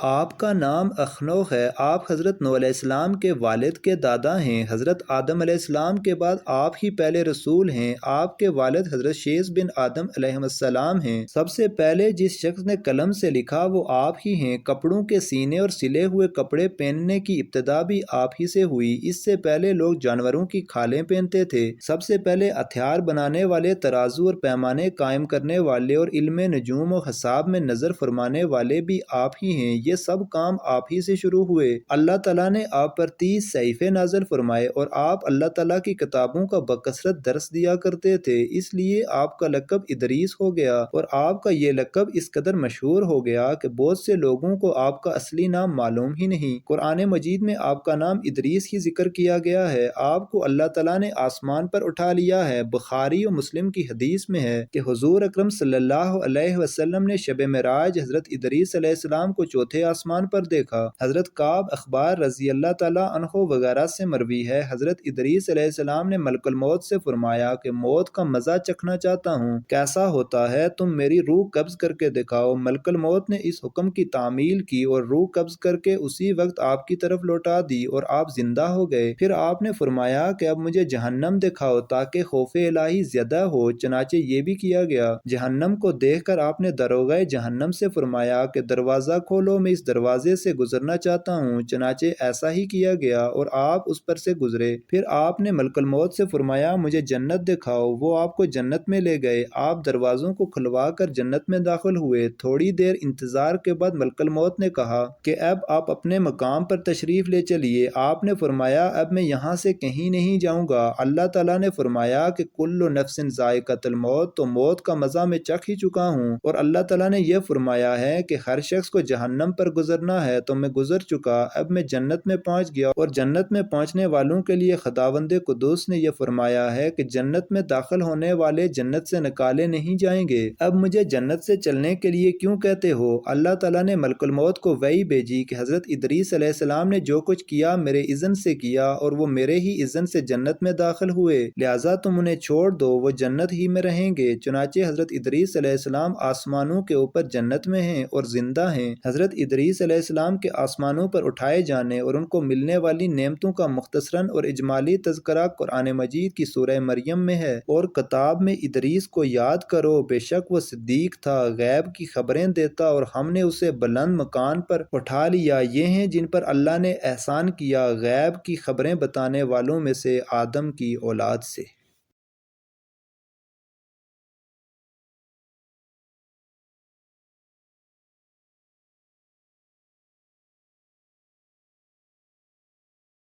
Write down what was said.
آپ کا نام اخنوخ ہے۔ آپ حضرت نوح علیہ السلام کے والد کے دادا ہیں۔ حضرت آدم علیہ السلام کے بعد آپ ہی پہلے رسول ہیں۔ آپ کے والد حضرت شیث بن آدم علیہ السلام ہیں۔ سب سے پہلے جس شخص نے قلم سے لکھا وہ آپ ہی ہیں۔ کپڑوں کے سینے اور سلے ہوئے کپڑے پہننے کی ابتدا بھی آپ ہی سے ہوئی۔ اس سے پہلے لوگ جانوروں کی کھالیں پہنتے تھے۔ سب سے پہلے ہتھیار بنانے والے، ترازو اور پیمانے قائم کرنے والے اور علم نجوم و حساب میں نظر فرمانے والے بھی آپ ہی ہیں۔ یہ سب کام آپ ہی سے شروع ہوئے۔ اللہ تعالیٰ نے آپ پر 30 صحیفے نازل فرمائے اور آپ اللہ تعالیٰ کی کتابوں کا بکثرت درس دیا کرتے تھے، اس لیے آپ کا لقب ادریس ہو گیا، اور آپ کا یہ لقب اس قدر مشہور ہو گیا کہ بہت سے لوگوں کو آپ کا اصلی نام معلوم ہی نہیں۔ قرآن مجید میں آپ کا نام ادریس ہی ذکر کیا گیا ہے۔ آپ کو اللہ تعالیٰ نے آسمان پر اٹھا لیا ہے۔ بخاری و مسلم کی حدیث میں ہے کہ حضور اکرم صلی اللہ علیہ وسلم نے شب معراج حضرت ادریس علیہ السلام کو چوتھے آسمان پر دیکھا۔ حضرت کعب اخبار رضی اللہ تعالیٰ عنہ وغیرہ سے مروی ہے، حضرت ادریس علیہ السلام نے ملک الموت سے فرمایا کہ موت کا مزہ چکھنا چاہتا ہوں، کیسا ہوتا ہے؟ تم میری روح قبض کر کے دکھاؤ۔ ملک الموت نے اس حکم کی تعمیل کی اور روح قبض کر کے اسی وقت آپ کی طرف لوٹا دی اور آپ زندہ ہو گئے۔ پھر آپ نے فرمایا کہ اب مجھے جہنم دکھاؤ تاکہ خوف الہی زیادہ ہو، چنانچہ یہ بھی کیا گیا۔ جہنم کو دیکھ کر آپ نے داروغہ جہنم سے فرمایا کہ دروازہ کھولو، میں اس دروازے سے گزرنا چاہتا ہوں، چنانچہ ایسا ہی کیا گیا اور آپ اس پر سے گزرے۔ پھر آپ نے ملک الموت سے فرمایا مجھے جنت دکھاؤ، وہ آپ کو جنت میں لے گئے۔ آپ دروازوں کو کھلوا کر جنت میں داخل ہوئے۔ تھوڑی دیر انتظار کے بعد ملک الموت نے کہا کہ اب آپ اپنے مقام پر تشریف لے چلیے۔ آپ نے فرمایا اب میں یہاں سے کہیں نہیں جاؤں گا۔ اللہ تعالیٰ نے فرمایا کہ کل نفس ذائقۃ الموت، تو موت کا مزہ میں چکھ ہی چکا ہوں، اور اللہ تعالیٰ نے یہ فرمایا ہے کہ ہر شخص کو جہنم پر گزرنا ہے، تو میں گزر چکا، اب میں جنت میں پہنچ گیا، اور جنت میں پہنچنے والوں کے لیے خداوند قدوس نے یہ فرمایا ہے کہ جنت میں داخل ہونے والے جنت سے نکالے نہیں جائیں گے۔ اب مجھے جنت سے چلنے کے لیے کیوں کہتے ہو؟ اللہ تعالیٰ نے ملک الموت کو وحی بھیجی کہ حضرت ادریس علیہ السلام نے جو کچھ کیا میرے اذن سے کیا، اور وہ میرے ہی اذن سے جنت میں داخل ہوئے، لہٰذا تم انہیں چھوڑ دو، وہ جنت ہی میں رہیں گے۔ چنانچہ حضرت ادریس علیہ السلام آسمانوں کے اوپر جنت میں ہیں اور زندہ ہیں۔ حضرت ادریس علیہ السلام کے آسمانوں پر اٹھائے جانے اور ان کو ملنے والی نعمتوں کا مختصراً اور اجمالی تذکرہ قرآن مجید کی سورہ مریم میں ہے۔ اور کتاب میں ادریس کو یاد کرو، بے شک وہ صدیق تھا، غیب کی خبریں دیتا، اور ہم نے اسے بلند مکان پر اٹھا لیا۔ یہ ہیں جن پر اللہ نے احسان کیا، غیب کی خبریں بتانے والوں میں سے آدم کی اولاد سے۔